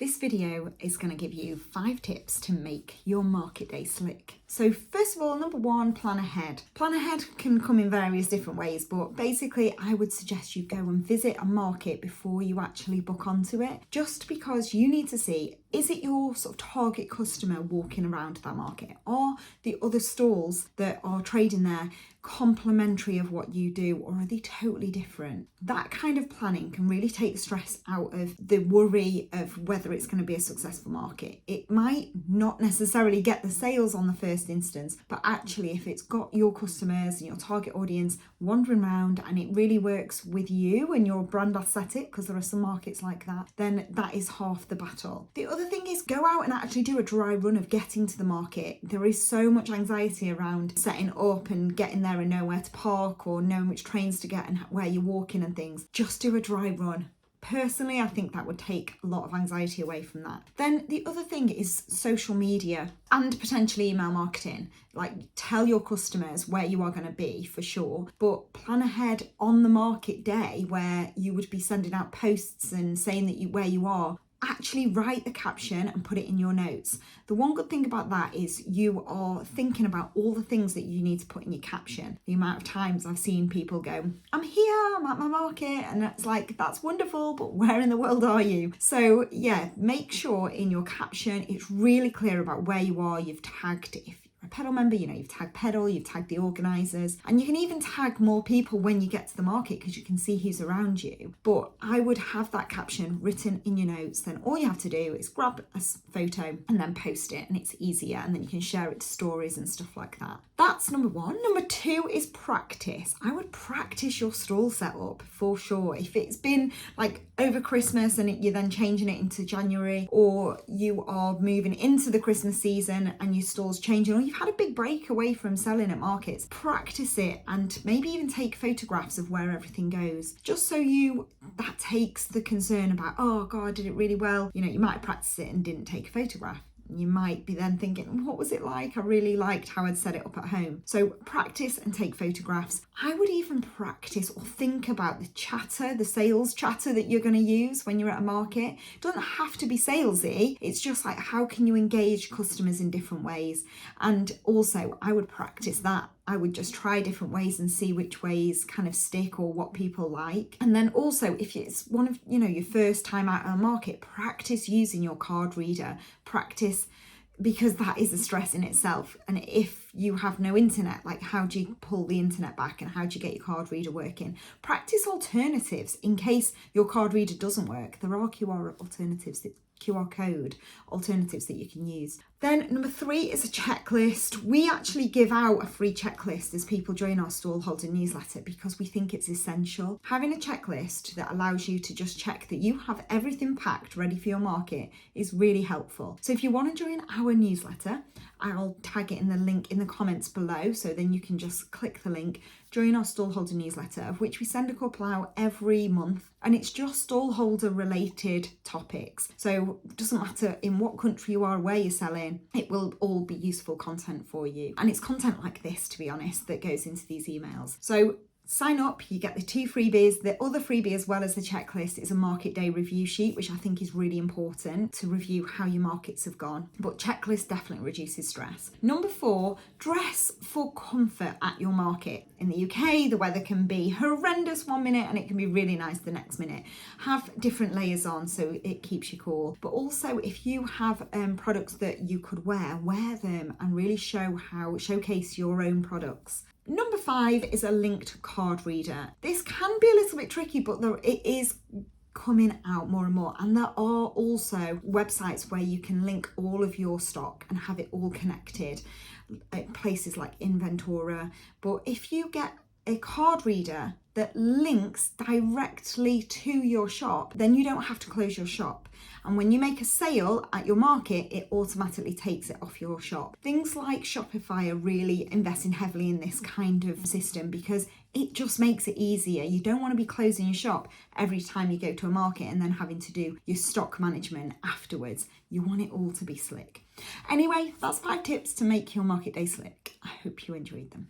This video is going to give you 5 tips to make your market day slick. So first of all, number 1, plan ahead. Plan ahead can come in various different ways, but basically I would suggest you go and visit a market before you actually book onto it, just because you need to see, is it your sort of target customer walking around that market? Are the other stalls that are trading there complementary of what you do, or are they totally different? That kind of planning can really take stress out of the worry of whether it's going to be a successful market. It might not necessarily get the sales on the first instance, but actually if it's got your customers and your target audience wandering around and it really works with you and your brand aesthetic, because there are some markets like that, then that is half the battle. The other thing is go out and actually do a dry run of getting to the market. There is so much anxiety around setting up and getting there and know where to park or knowing which trains to get and where you're walking and things. Just do a dry run. Personally, I think that would take a lot of anxiety away from that. Then the other thing is social media and potentially email marketing. Like, tell your customers where you are going to be for sure, but plan ahead on the market day where you would be sending out posts and saying that where you are. Actually write the caption and put it in your notes. The one good thing about that is you are thinking about all the things that you need to put in your caption. The amount of times I've seen people go, I'm here, I'm at my market, and it's like, that's wonderful, but where in the world are you? So yeah, make sure in your caption it's really clear about where you are. You've tagged, if a pedal member, you've tagged pedal, you've tagged the organisers, and you can even tag more people when you get to the market because you can see who's around you. But I would have that caption written in your notes. Then all you have to do is grab a photo and then post it, and it's easier, and then you can share it to stories and stuff like that. That's number 1. Number 2 is practice. I would practice your stall setup for sure. If it's been like over Christmas and you're then changing it into January, or you are moving into the Christmas season and your stall's changing, or you've had a big break away from selling at markets, practice it and maybe even take photographs of where everything goes, just so that takes the concern about, oh God, did it really well? You might have practiced it and didn't take a photograph. You might be then thinking, what was it like? I really liked how I'd set it up at home. So practice and take photographs. I would even practice or think about the chatter, the sales chatter that you're going to use when you're at a market. It doesn't have to be salesy. It's just like, how can you engage customers in different ways? And also I would practice that. I would just try different ways and see which ways kind of stick or what people like. And then also, if it's one of your first time out at a market, practice using your card reader. Practice, because that is a stress in itself. And if you have no internet, like, how do you pull the internet back and how do you get your card reader working? Practice alternatives in case your card reader doesn't work. There are QR code alternatives that you can use. Then number 3 is a checklist. We actually give out a free checklist as people join our Stallholder newsletter because we think it's essential. Having a checklist that allows you to just check that you have everything packed ready for your market is really helpful. So if you want to join our newsletter, I'll tag it in the link in the comments below, so then you can just click the link, join our Stallholder newsletter, of which we send a couple out every month, and it's just stallholder related topics. So it doesn't matter in what country you are, where you're selling, it will all be useful content for you. And it's content like this, to be honest, that goes into these emails. So sign up, you get the 2 freebies. The other freebie, as well as the checklist, is a market day review sheet, which I think is really important to review how your markets have gone. But checklist definitely reduces stress. Number 4, dress for comfort at your market. In the UK, the weather can be horrendous one minute and it can be really nice the next minute. Have different layers on so it keeps you cool. But also, if you have products that you could wear them and really showcase your own products. Number 5 is a linked card reader. This can be a little bit tricky, but it is coming out more and more. And there are also websites where you can link all of your stock and have it all connected, places like Inventora. But if you get a card reader that links directly to your shop, then you don't have to close your shop. And when you make a sale at your market, it automatically takes it off your shop. Things like Shopify are really investing heavily in this kind of system because it just makes it easier. You don't want to be closing your shop every time you go to a market and then having to do your stock management afterwards. You want it all to be slick. Anyway, that's 5 tips to make your market day slick. I hope you enjoyed them.